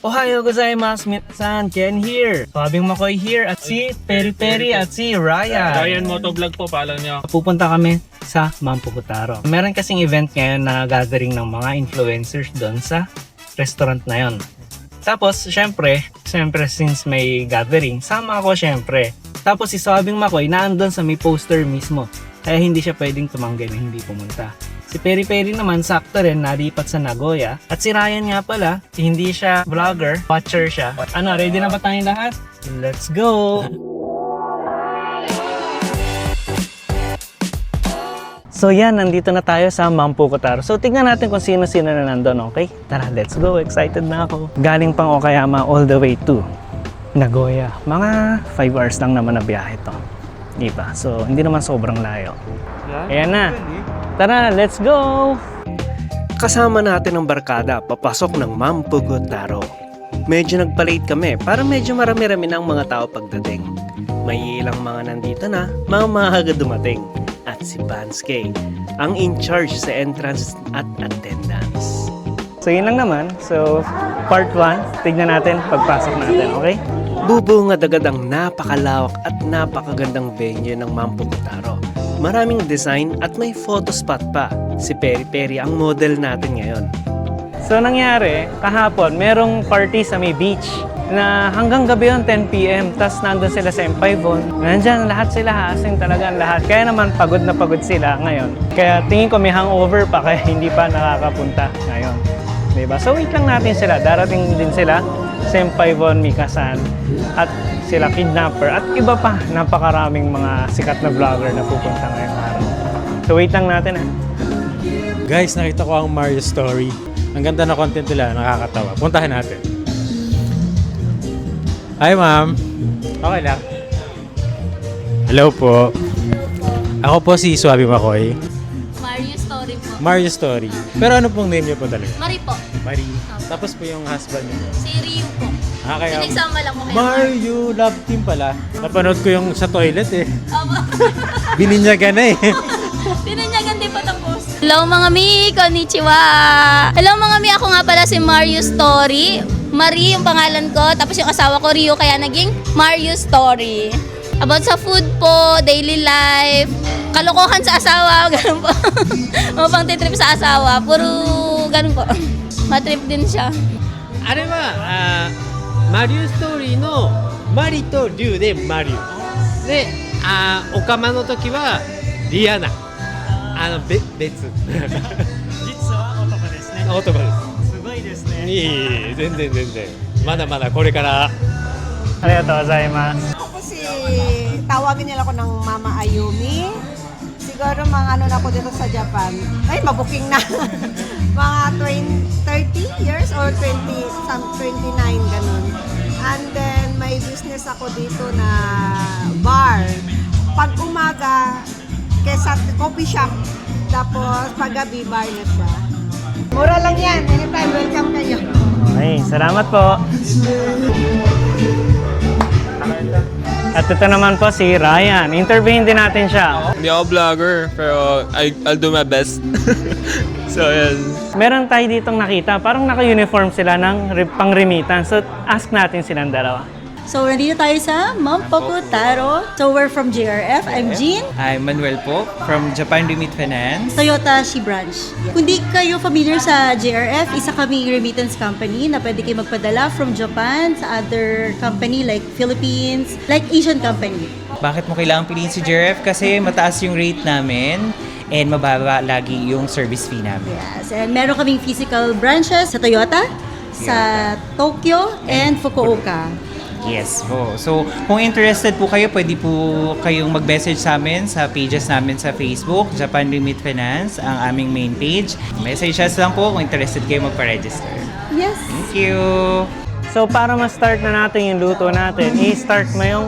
Ohayo gozaimasu, Mitsan, Ken here. Fabing Makoy here at si Peri Peri at si Ryan. Ryan Motovlog po, follow nyo. Pupunta kami sa Mampukutaro. Meron kasing event ngayon na gathering ng mga influencers doon sa restaurant na yon. Tapos, syempre since may gathering, sama ako syempre. Tapos si Fabing Makoy naandun sa may poster mismo. Kaya hindi siya pwedeng tumanggi na hindi pumunta. Si Peri Peri naman sakto rin nalipat sa Nagoya. At si Ryan nga pala, hindi siya vlogger, watcher siya. Ano, ready na ba tayong lahat? Let's go! So yan, nandito na tayo sa Mampukutaro. So tingnan natin kung sino-sino na nandun, okay? Tara, let's go! Excited na ako. Galing pang Okayama all the way to Nagoya. Mga 5 hours lang naman na biyahe to. Diba? So hindi naman sobrang layo. Ayan na! Tara, let's go! Kasama natin ang barkada papasok ng Mampukutaro. Medyo nagpa-late kami para medyo marami-rami ng mga tao pagdating. May ilang mga nandito na, mga maaga dumating. At si Banske, ang in-charge sa entrance at attendance. So yun lang naman. So part 1, tignan natin pagpasok natin, okay? Bubungad agad ang napakalawak at napakagandang venue ng Mampukutaro. Maraming design at may photo spot pa. Si Peri Peri ang model natin ngayon. So nangyari, kahapon merong party sa may beach na hanggang gabi yun, 10 PM. Tapos nandun sila sa M5 Nandyan lahat sila, asing talaga ang lahat. Kaya naman pagod na pagod sila ngayon. Kaya tingin ko may hangover pa kaya hindi pa nakakapunta ngayon. Diba? So wait lang natin sila. Darating din sila sa M5 Mikasan at sila Kidnapper at iba pa, napakaraming mga sikat na vlogger na pupunta ngayong araw. So wait lang natin Guys, nakita ko ang Mario Story. Ang ganda na content nila, nakakatawa. Puntahan natin. Hi ma'am. Okay lang. Hello po. Ako po si Suabi Makoy. Mario Story po. Mario Story. Pero ano pong name niyo po talaga? Mari po. Marie. Tapos po yung husband niyo. Si Ryu po. Kaya Pinagsama lang ko kayo. Mario Love Team pala. Napanood ko yung sa toilet eh. Aba. Bininyagan na eh. Tinanyagan din pa tapos. Hello mga mi! Konnichiwa! Hello mga mi! Ako nga pala si Mario Story. Marie yung pangalan ko. Tapos yung asawa ko Ryu kaya naging Mario Story. About sa food po, daily life, kalokohan sa asawa, ganun po. Mga pang titrip sa asawa, puro ganun po. Matrip din siya. あれはマリオストーリーのマリとリュウでマリオでオカマの時はリアナ別実は男ですね。男ですすごいですね。いえいえ全然まだまだこれから Arigatou gozaimasu. Ako si tawagin nila ako ng Mama Ayumi. Siguro mga ano na ako dito sa Japan. Ay, mabuking na. Mga 30 years or 29 ganun. And then may business ako dito na bar. Pag umaga, kesa coffee shop. Tapos pag gabi, bar na siya. Mura lang yan. Anytime, welcome kayo. Okay, salamat po. At ito naman po si Ryan. Interviewin din natin siya. Hindi ako vlogger, pero I'll do my best. So, yan. Meron tayo ditong nakita, parang naka-uniform sila ng pang-remittance. So, ask natin silang dalawa. So, nandito tayo sa Mampukutaro. So, we're from JRF. I'm Jean. I'm Manuel po from Japan Remit Finance. Toyota She Branch. Kung di kayo familiar sa JRF, isa kaming remittance company na pwede kayo magpadala from Japan sa other company like Philippines, like Asian company. Bakit mo kailangan piliin si JRF? Kasi mataas yung rate namin and mababa lagi yung service fee namin. Yes, and meron kaming physical branches sa Toyota, sa Tokyo, and Fukuoka. Yes po. So, kung interested po kayo, pwede po kayong mag-message sa amin sa pages namin sa Facebook, Japan Remit Finance, ang aming main page. Message us lang po kung interested kayo magpa-register. Yes. Thank you! So, para ma-start na natin yung luto natin, i-start mo yung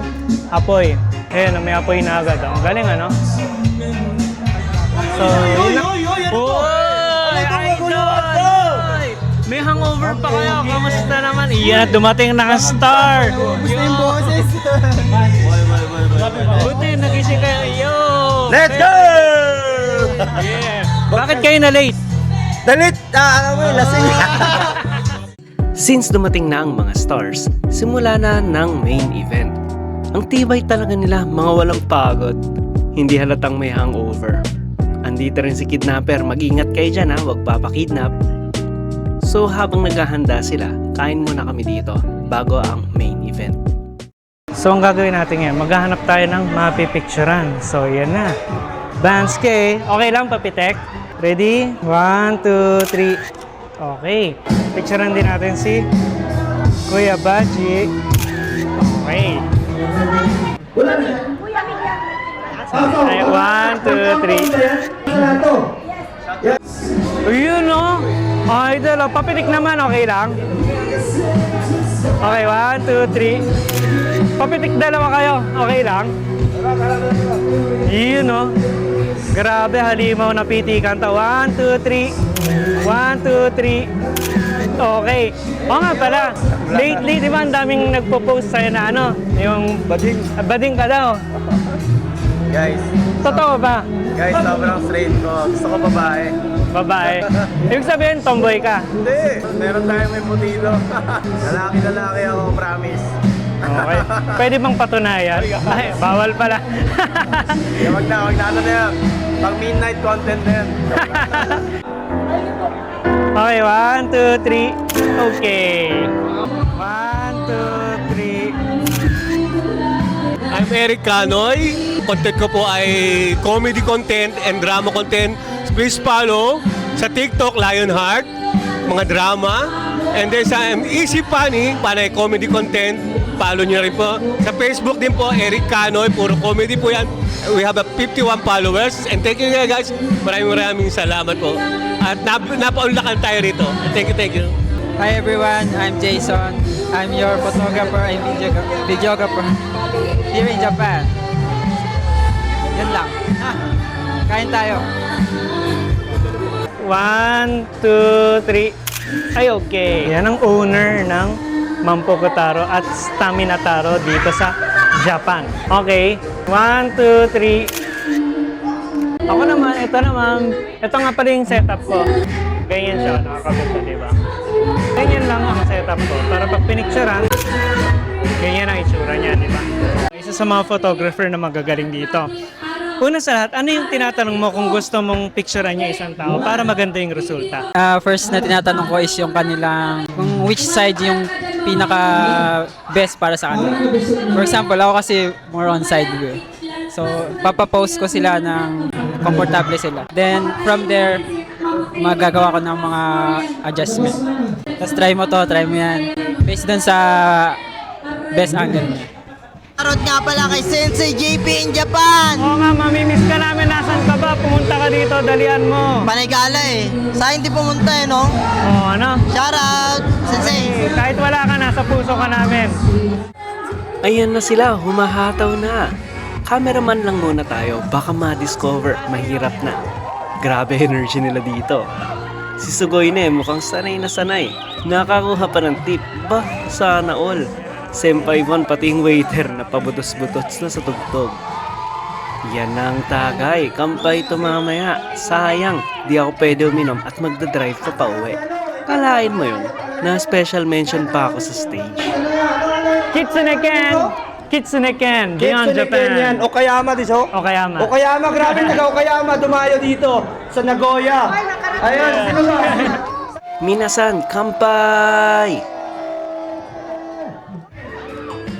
apoy. Ayan, may apoy na agad. Ang galing, ano? So, yun lang. May hangover pa kayo. Kamusta naman? Iyan, dumating na ang star. Kamusta yung boses? Buti, nagising kayo. Yo! Let's go! Yeah. Bakit kayo na late? Dalit! Lasing! Since dumating na ang mga stars, simula na ng main event. Ang tibay talaga nila, mga walang pagod. Hindi halatang may hangover. Andito rin si kidnapper, mag-ingat kayo dyan ha, huwag papakidnap. So habang naghahanda sila, kain muna kami dito bago ang main event. So ang gagawin natin ngayon, maghahanap tayo ng mapipicturan. So yan na. Banske, okay lang papitek? Ready? 1, 2, 3. Okay. Picturean din natin si Kuya Baji. Okay. Ay, 1, 2, 3. Ayun no? Idol, papitik naman, okay lang? Okay, 1, 2, 3. Papitik dalawa kayo, okay lang? Yun no? Grabe, halimaw na pitikan to. 1, 2, 3. 1, 2, 3. Okay. Oo nga pala. Lately, di ba, ang daming nagpo-post sa'yo na ano? Yung bading. Bading ka daw. Guys, Totoo ba? guys, sobrang straight ko. Gusto ko babae. Babae. Ibig sabihin, tomboy ka. Hindi, meron tayong may putilo. Lalaki ako, promise. Okay. Pwede bang patunayan? Ay, bawal pala. Wag na ano na yan. Pang midnight content na yan. Okay, 1, 2, 3. Okay. 1, 2, 3. I'm Eric Canoy. Content ko po ay comedy content and drama content. Please follow sa TikTok, Lionheart, mga drama. And then sa Easy Funny, panay comedy content. Follow nyo rin po. Sa Facebook din po, Eric Canoy. Puro comedy po yan. We have a 51 followers. And thank you guys. Maraming salamat po. At napaunlakan tayo rito. Thank you. Hi everyone, I'm Jason. I'm your photographer and videographer here in Japan. Yan lang. Kain tayo. 1, 2, 3. Ay, okay. Yan ang owner ng Mampogo Taro at Stamina Taro dito sa Japan. Okay. 1, 2, 3. Ako naman, ito nga pala yung setup ko. Ganyan siya, nakakabit di ba? Ganyan lang ang setup ko. Para pag pinicturean, ganyan ang itsura niya, di ba? Isa sa mga photographer na magagaling dito. Una sa lahat, ano yung tinatanong mo kung gusto mong picturean niya isang tao para maganda yung resulta? First na tinatanong ko is yung kanilang, kung which side yung pinaka best para sa kanila. For example, ako kasi more on side view. So, papapost ko sila ng komportable sila. Then, from there, magagawa ko ng mga adjustment. Tapos try mo yan. Based dun sa best angle mo. Parod nga pala kay Sensei JP in Japan. Oo nga, mamimiss ka namin. Nasaan ka ba? Pumunta ka dito, dalian mo. Panigala eh. Sa hindi pumunta eh, no? Oo, ano? Shout out, Sensei. Kahit wala ka, nasa puso ka namin. Ayan na sila, humahataw na. Cameraman lang muna tayo, baka ma-discover, mahirap na. Grabe energy nila dito. Si Sugoy na mukhang sanay na sanay. Nakakuha pa ng tip, ba, sana all. Senpai Von pati yung waiter na pabutos-butos na sa tugtog. Yan ang tagay, kampay ito mamaya. Sayang, di ako pwede uminom at magdadrive ka pa uwi. Kalain mo yun, na special mention pa ako sa stage. Kitsune Ken, beyond Japan. Yan, Okayama diso. Okayama. Okayama, grabe taga Okayama, dumayo dito sa Nagoya. Ayun, sino ba? Minasan, kampay!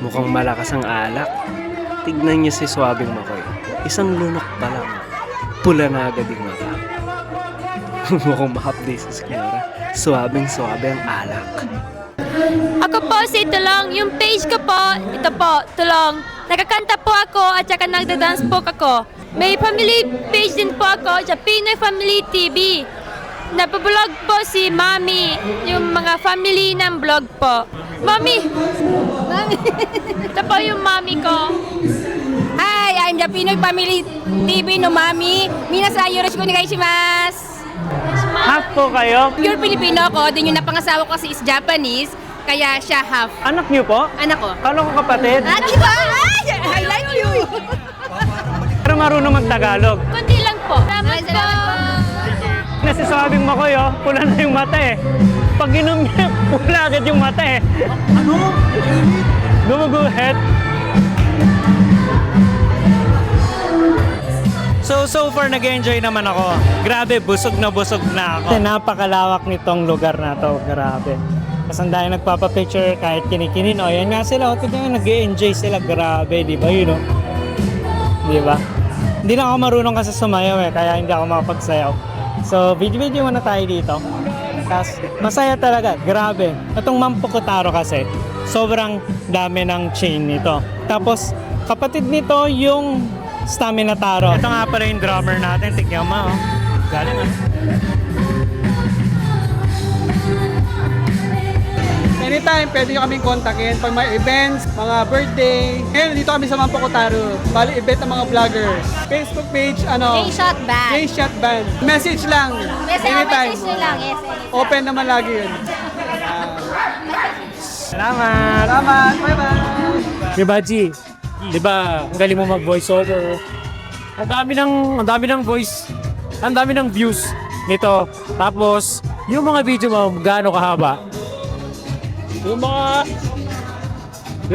Mukhang malakas ang alak. Tignan niyo si Swabing Makoy. Isang lunok pa lang. Pula na agad yung mata. Mukhang mahapdi sa skera. Swabing-swabe ang alak. Ako po si Tulong. Yung page ko po, ito po, Tulong. Nakakanta po ako at saka nagda-dance po ako. May family page din po ako sa Pinoy Family TV. Napablog po si Mami, yung mga family ng vlog po. Mami! Ito po yung mami ko. Hi, I'm the Pinoy Family TV no Mami. Minasan yoroshiku onegaishimasu. Half po kayo? Pure Filipino ko, din yung napangasawa ko kasi is Japanese, kaya siya half. Anak niyo po? Anak ko. Kala ko kapatid. Di ba? I like you! Pero marunong mag-Tagalog. Kundi lang po. Salamat po. Nasisabing Makoy, pula na yung mata eh. Pag inom niya, Wala agad yung mata eh. Ano? Gumuguhit. So far nag-enjoy naman ako. Grabe, busog na ako. Napakalawak nitong lugar na to. Grabe. Kasi ang dahil nagpapapicture kahit kinikinin. O, yan nga sila. O, tignan nyo, nag-enjoy sila. Grabe, di ba? Yun, o. Di ba? Hindi na ako marunong kasi sumayaw eh. Kaya hindi ako makapagsayaw. So, video muna tayo dito. Tapos, masaya talaga. Grabe. Itong Mampukutaro kasi, sobrang dami ng chain nito. Tapos, kapatid nito yung Stamina Taro. Ito nga pala yung drummer natin. Tignan mo, oh. Galing, ah. Anytime, pwede nyo kaming kontakin pag may events, mga birthday. Ngayon, dito kami sa Mampukutaro. Bali, event ng mga vloggers. Facebook page, J-Shot Band. J-Shot Band. Message lang. Message nyo lang, yes. Open naman lagi yun. Salamat! Salamat! Bye-bye! Diba, G? Diba, ang galing mo mag-voice over. Ang dami ng voice, ang dami ng views nito. Tapos, yung mga video mo, gaano kahaba? Yung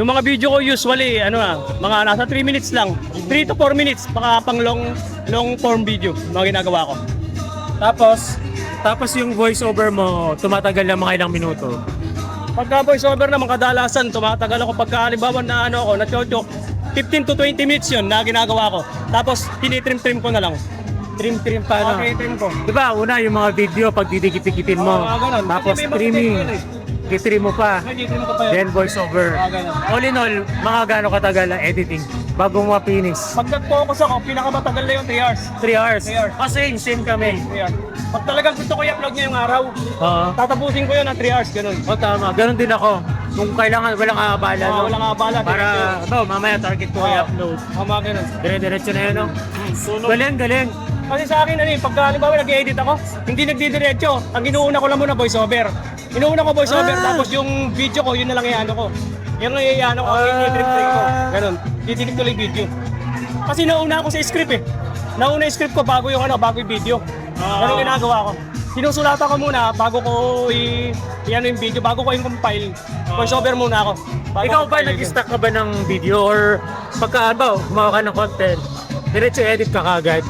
mga video ko usually, mga nasa 3 minutes lang. 3 to 4 minutes, baka pang long form video, mga ginagawa ko. Tapos yung voice over mo, tumatagal na mga ilang minuto. Pagka voice over naman, kadalasan, tumatagal ako pagka halimbawa na na-chochok, 15 to 20 minutes yun na ginagawa ko. Tapos, tinitrim-trim ko na lang. Trim pa, no? Okay, trim ko. Diba, una yung mga video, pag didikit-dikitin mo. Ganun. Tapos Kasi may streaming. Titrim mo pa. Titrim ko pa yun. Then voice over. Ganun. All in all, mga gaano katagal ang editing bago mo ma-finish? Pag nag-focus ako, pinakamatagal na yung 3 hours. 3 hours. 3 hours. Kasi same kami. 3 hours. Pag talagang gusto ko i-upload ngayong araw, Oo. tatapusin ko yun ng 3 hours, ganun. O tama, ganun din ako. Kung kailangan, walang abala. no? Walang abala. Para, mamaya target ko i-upload. Mga ganun. Dire-diretso na yun, no? Galing. Kasi sa akin, pag halimbawa nag-edit ako, hindi nagdidiretso. Ang inuuna ko lang muna voiceover. Inuuna ko voiceover, tapos yung video ko, yun na lang i-ano ko. Yun lang i-ano ko, i-trip ko. Ganun. Didinig ko lang yung video. Kasi nauna ako sa script eh. Nauna yung script ko bago yung video. Ganun ginagawa ko. Sinusulatan ko muna bago ko i-ano yung video, bago ko yung compile. Voiceover muna ako. Ikaw ba, nag-stack ka ba ng video or pagka, gumawa ka ng content, diretso edit ka kagad?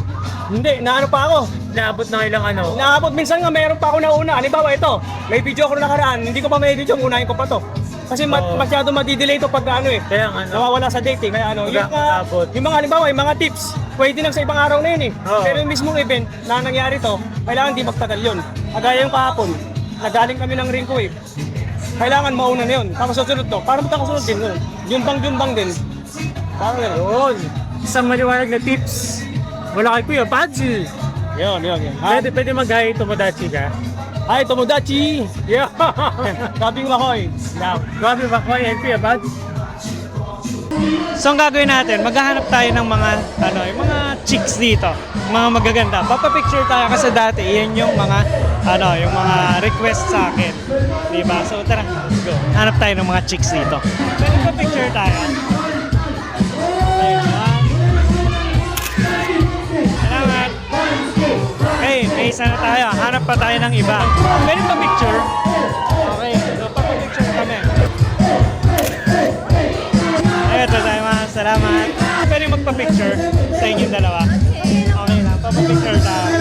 Hindi, naano pa ako. Naabot na ilang ano? Naabot minsan nga meron pa ako nauna. Halimbawa ito, may video ako na nakaraan, hindi ko pa may edit yung unahin ko pa to. Kasi masyado madidelay ito pag Kaya nga, nawawala sa date eh. Kaya yung mga halimbawa, yung mga tips, pwede lang sa ibang araw na yun eh. Pero yung mismong event na nangyari to, kailangan di magtagal yun. Kagaya yung kahapon, nagaling kami ng ring ko eh. Kailangan mauna na yun. Tapos susunod to, para magkakasunod din yun. Jumbang din. Parang gano'n. Isang maliwanag na tips. Wala kay Kuya Padzi. Yun. Pwede mag-hi, Tomodachi ka. Hi, Tomodachi! Yeah! Gabi Makoy. Gabi Makoy and Kuya Padzi. So ang gagawin natin, maghahanap tayo ng mga yung mga chicks dito, mga magaganda. Papapicture tayo kasi dati yan yung mga yung mga request sa akin. Diba? So tara, let's go. Hanap tayo ng mga chicks dito. Pwede pa picture tayo. Salamat. Okay, may isa na tayo. Hanap pa tayo ng iba. Pwede pa picture? Okay, so papapicture kami. Eto tayo mga salamat. Pwede magpa-picture sa inyong dalawa. Okay lang, papapicture tayo.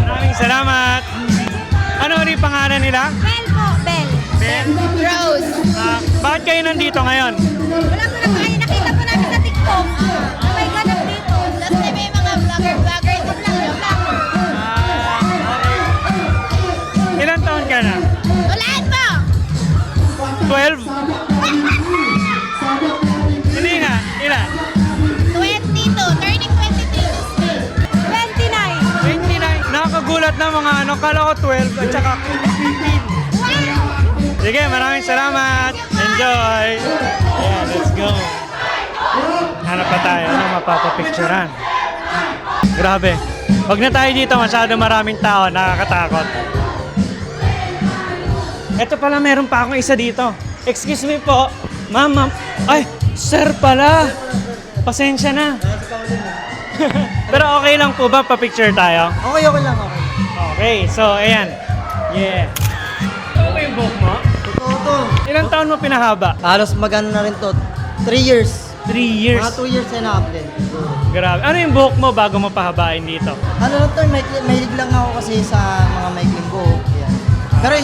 Maraming salamat. Ano rin pangalan nila? Bell po, Bell. Bell. Rose. Bakit kayo nandito ngayon? Wala ko na kayo, nakita po namin sa TikTok. May ganap dito. Tapos may mga vlogger din lang. Ilan taon ka na? Ulaan po! 12? Hindi nga, ilan? 22, turning 23 this May. 29. 29. Nakakagulat na mga kala ko 12 at saka 15. Sige, maraming salamat. Enjoy. Yeah, let's go. Hanap pa tayo ng mapapapicturean. Grabe. Wag na tayo dito, masyado maraming tao, nakakatakot. Ito pala, meron pa akong isa dito. Excuse me po. Ma'am. Ay, sir pala. Pasensya na. Pero okay lang po ba pa-picture tayo? Okay lang, okay. Okay, so ayan. Yeah. Ano ba yung buhok mo? Totoo to. Ilang taon mo pinahaba? Halos magano na rin to. 3 years. 3 years. Mga 2 years and a half din. Grabe. Ano yung buhok mo bago mo pahabain dito? Ano lang to, mahilig lang ako kasi sa mga maikling buhok. Yan. Pero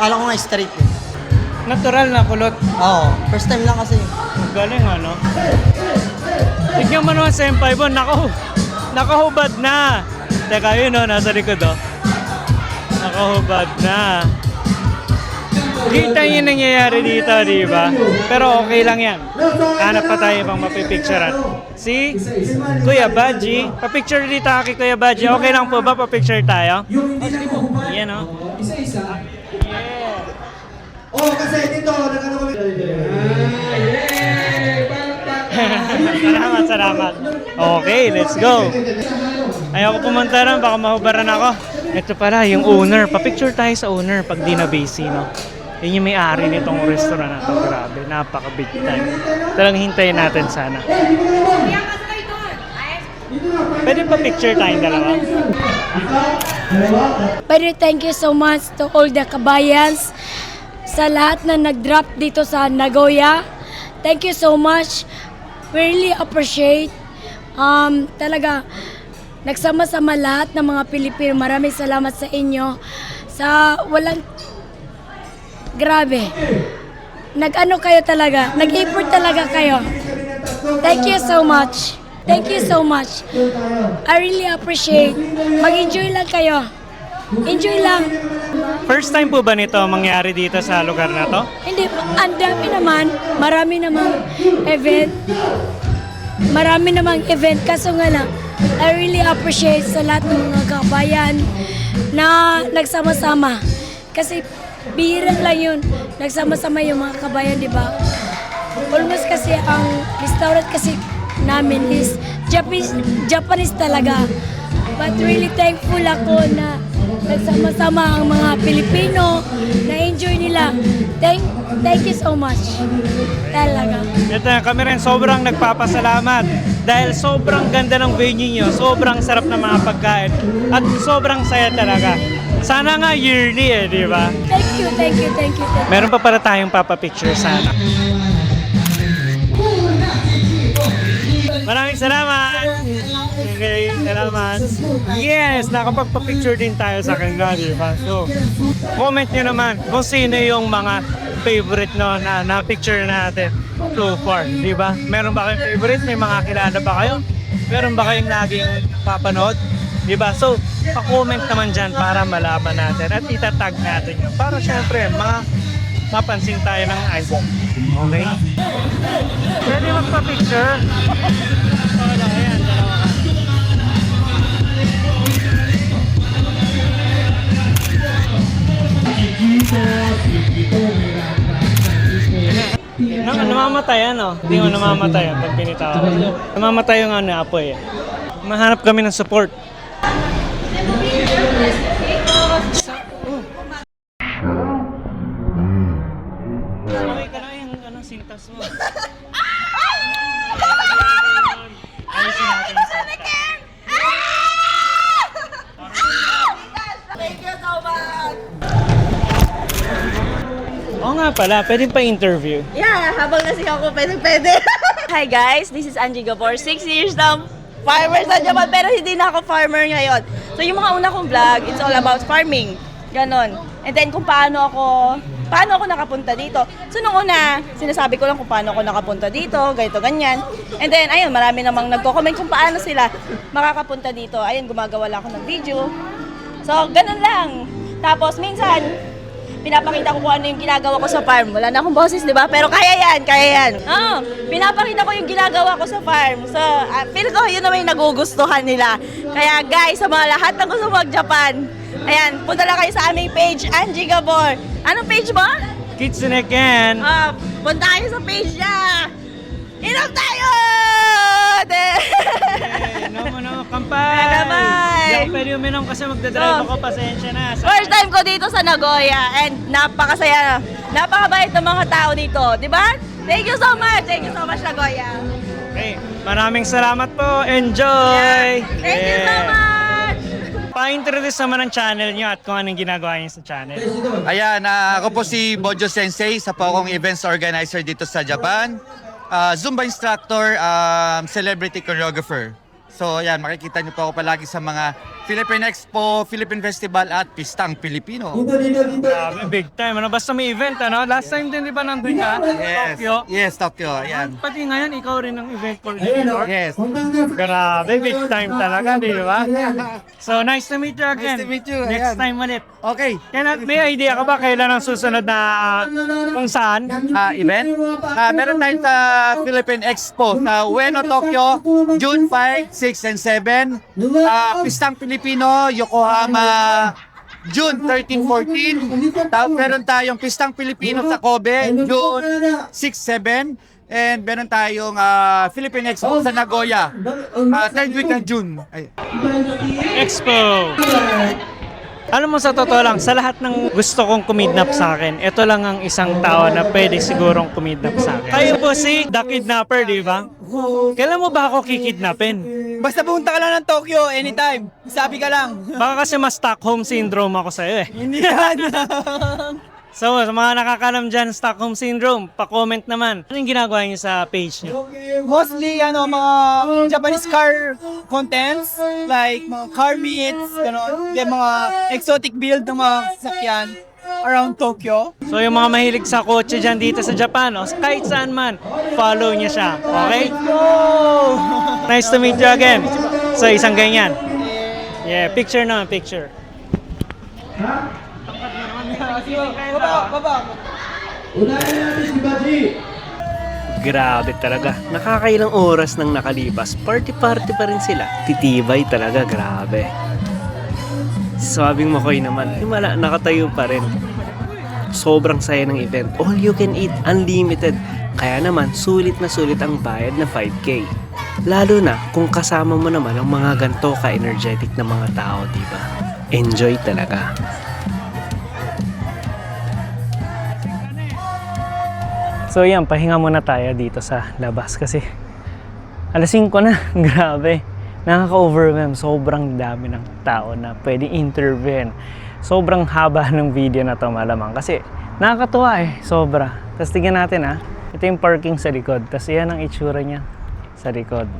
kala ko nga straight eh. Natural na kulot. Oo, first time lang kasi. Ang galing ano? Tignan mo naman senpai mo, nakahubad na. Teka yun o, nasa likod o. Nakahubad na. Kita yung nangyayari dito, di ba? Pero okay lang yan. Hanap pa tayo pang mapipicturean. Si Kuya Badji. Pa-picture dito kay Kuya Badji. Okay lang po ba pa-picture tayo? Yan o. Oh, kasi dito, nagano kami. Salamat. Okay, let's go. Ayoko pumunta rin, baka mahubaran ako. Ito pala, yung owner. Pa-picture tayo sa owner pag di na busy, no? Yun yung may-ari nitong restaurant na to. Grabe, napaka-big time. Talagang hintayin natin sana. Pwede pa-picture tayong dalawa? Pero thank you so much to all the kabayans sa lahat na nag-drop dito sa Nagoya. Thank you so much. We really appreciate. Talaga, nagsama-sama lahat ng mga Pilipino. Maraming salamat sa inyo. Sa walang... Grabe. Nag-ano kayo talaga. Nag-effort talaga kayo. Thank you so much. Thank you so much. I really appreciate. Mag-enjoy lang kayo. Enjoy lang. First time po ba nito mangyari dito sa lugar na to? Hindi, ang dami naman. Marami namang event. Marami namang event. Kaso nga lang, I really appreciate sa lahat ng mga kabayan na nagsama-sama. Kasi bihira lang yun. Nagsama-sama yung mga kabayan, di ba? Almost kasi ang restaurant kasi namin is Japanese talaga. But really thankful ako na nagsama-sama ang mga Pilipino, na-enjoy nila. Thank you so much. Talaga. Ito na, kami rin sobrang nagpapasalamat dahil sobrang ganda ng venue nyo, sobrang sarap ng mga pagkain, at sobrang saya talaga. Sana nga yearly eh, di ba? Thank you. Meron pa para tayong papapicture sana. Maraming salamat! Okay, salamat. Yes, nakapagpa-picture din tayo sa kanila, di ba? So, comment nyo naman kung sino yung mga favorite no, na na-picture natin so far, di ba? Meron ba kayong favorite? May mga kilala ba kayo? Meron ba kayong laging papanood? Di ba? So, pa-comment naman dyan para malaman natin at itatag natin yun. Para syempre, mapansin tayo ng iPhone. Okay? Pwede magpa-picture? Ayan, dalawa ka. Namamatay ano? Hindi mo namamatay pag binitawan. Namamatay yung apoy. Mahanap kami ng support. Okay ka na yung sintas mo. Ayusin natin yung sintas. Thank you so much! Oo nga pala, pwede pa interview. Yeah, habang nasing ako, pwede. Hi guys, this is Angie Gabor. 6 years na farmer sa Japan, pero hindi na ako farmer ngayon. So yung mga una kong vlog, it's all about farming. Ganon. And then kung paano ako nakapunta dito. So nung una, sinasabi ko lang kung paano ako nakapunta dito, ganito, ganyan. And then, ayun, marami namang nagko-comment kung paano sila makakapunta dito. Ayun, gumagawa lang ako ng video. So, ganun lang. Tapos minsan, pinapakita ko kung ano yung ginagawa ko sa farm. Wala na akong boses, di ba? Pero kaya yan. Oo, pinapakita ko yung ginagawa ko sa farm. So, feel ko yun naman yung nagugustuhan nila. Kaya guys, sa mga lahat ng gusto mag-Japan, ayan, punta lang kayo sa aming page, Angie Gabor. Anong page mo? Kitsuneken! Punta kayo sa page niya. Inom tayo! No, kampay! Hindi ako pwede uminom kasi magdadrive ako, pasensya na. First time ko dito sa Nagoya and napakasaya. Napakabait ng mga tao dito, di ba? Thank you so much, Nagoya. Okay. Maraming salamat po. Enjoy! Thank you so much! Pa-introduce naman ang channel nyo at kung anong ginagawa nyo sa channel. Ayan, ako po si Bojo Sensei, sa po akong events organizer dito sa Japan. Zumba instructor, celebrity choreographer. So ayan, makikita niyo po ako palagi sa mga Philippine Expo, Philippine Festival at Pistang Pilipino. Grabe, big time. Ano, basta may event, ano? Last time din, di ba, nandun ka? Tokyo. Yes, Tokyo. Ayan. Pati ngayon, ikaw rin ang event coordinator. Yes. Grabe, big time talaga, di ba? So, nice to meet you again. Nice to meet you. Next Ayan. time ulit. Okay. May idea ka ba kailan ang susunod na kung saan? Event? Meron tayo sa Philippine Expo sa Ueno, Tokyo, June 5, 6, and 7. Pistang Pilipino, Yokohama, June 13, 14. Tapos meron tayong Pistang Pilipino sa Kobe, June 6, 7. And meron tayong Philippine Expo sa Nagoya, third week ng June. Expo! Alam mo, sa totoo lang, sa lahat ng gusto kong kumidnap sa akin, ito lang ang isang tao na pwede sigurong kumidnap sa akin. Kayo po si The Kidnapper, di ba? Kailan mo ba ako kikidnapin? Basta pumunta ka lang ng Tokyo anytime. Sabi ka lang. Baka kasi mas Stockholm Syndrome ako sa'yo eh. Hindi yan. So, sa mga nakakalam dyan, Stockholm Syndrome, pa-comment naman. Ano yung ginagawa niyo sa page niyo? Mostly, mga Japanese car contents, like mga car meets, gano'n. Then, mga exotic build ng mga sasakyan around Tokyo. So, yung mga mahilig sa kotse dyan dito sa Japan, o kahit saan man, follow niya siya. Okay? Nice to meet you again. So, isang ganyan. Yeah, picture naman, picture. Baba. Unahin natin si Baji. Grabe talaga. Nakakailang oras nang nakalipas, party-party pa rin sila. Titibay talaga, grabe. Sabing Makoy naman, himala, nakatayo pa rin. Sobrang saya ng event. All you can eat, unlimited. Kaya naman, sulit na sulit ang bayad na 5K. Lalo na kung kasama mo naman ang mga ganito ka-energetic na mga tao, diba? Enjoy talaga. So yan, pahinga muna tayo dito sa labas kasi alas 5 na, grabe. Nakaka-overwhelm, sobrang dami ng tao na pwedeng intervene. Sobrang haba ng video na to malamang kasi nakakatuwa sobra. Tapos tingnan natin ito yung parking sa likod. Tapos yan ang itsura niya sa likod.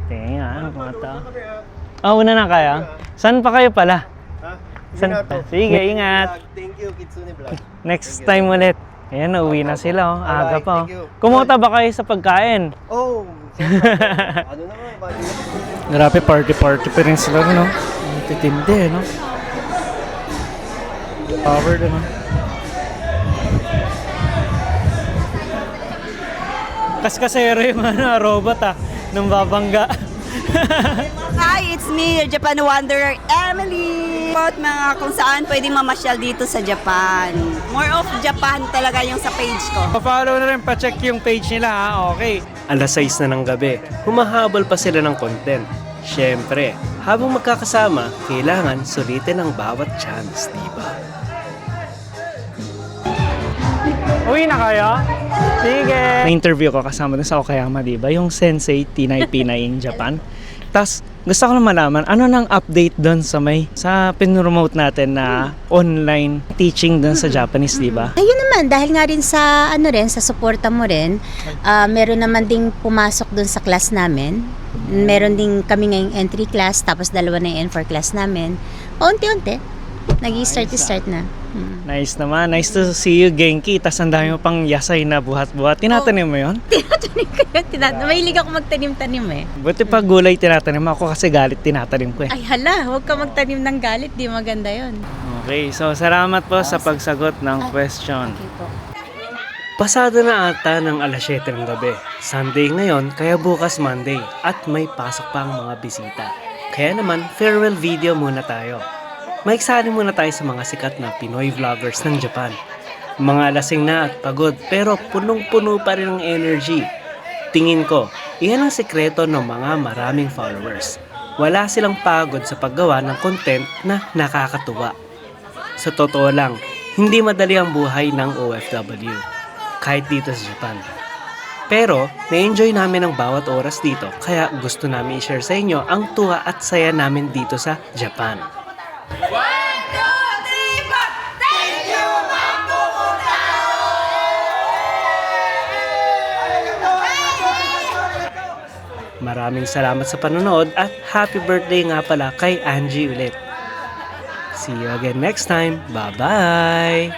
Tingnan mga tao. Una na kaya? Saan pa kayo pala? Saan pa? Sige, ingat. Thank you, Kitsune Vlog. Next time ulit. Ayan, nauwi na sila. Aga pa. Kumusta ba kayo sa pagkain? Oh, ano naman, buddy? Grabe, party pa rin sila, no? Titindi, no? Power naman. Kaskasero yung robot nung babangga. Hi, it's me, your Japan Wanderer, Emily! About mga kung saan pwedeng mamasyal dito sa Japan. More of Japan talaga yung sa page ko. Pa-follow na rin, pa-check yung page nila, okay. Alas 6 na ng gabi, humahabol pa sila ng content. Siyempre, habang magkakasama, kailangan sulitin ang bawat chance, diba? Uwi na kayo? Sige! Na-interview ko kasama dun sa Okayama, diba? Yung Sensei Tinay Pinay in Japan. Tapos, gusto ko na malaman, ano nang update doon sa pinromote natin na online teaching doon sa Japanese, di ba? Ayun naman, dahil nga rin sa, sa suporta mo rin, meron naman ding pumasok doon sa class namin. Meron din kami ngayong entry class, tapos dalawa na yung N4 class namin. Paunti-unti, nag-start na. Nice naman. Nice to see you, Genki. Tapos ang dami mo pang yasay na buhat-buhat. Tinatanim mo yun? Tinatanim ko yun. Mahilig ako magtanim-tanim eh. Buti pag gulay tinatanim ako kasi galit tinatanim ko eh. Ay hala, huwag ka magtanim ng galit, di maganda yun. Okay, so salamat po sa pagsagot ng question. Pasado na ata ng alas 7 ng gabi. Sunday ngayon, kaya bukas Monday. At may pasok pa ang mga bisita. Kaya naman, farewell video muna tayo. Maiksali muna tayo sa mga sikat na Pinoy vloggers ng Japan. Mga lasing na at pagod pero punong-puno pa rin ng energy. Tingin ko, iyan ang sekreto ng mga maraming followers. Wala silang pagod sa paggawa ng content na nakakatuwa. Sa totoo lang, hindi madali ang buhay ng OFW. Kahit dito sa Japan. Pero, na-enjoy namin ang bawat oras dito, kaya gusto namin i-share sa inyo ang tuwa at saya namin dito sa Japan. Maraming salamat sa panonood at happy birthday nga pala kay Angie ulit. See you again next time. Bye-bye!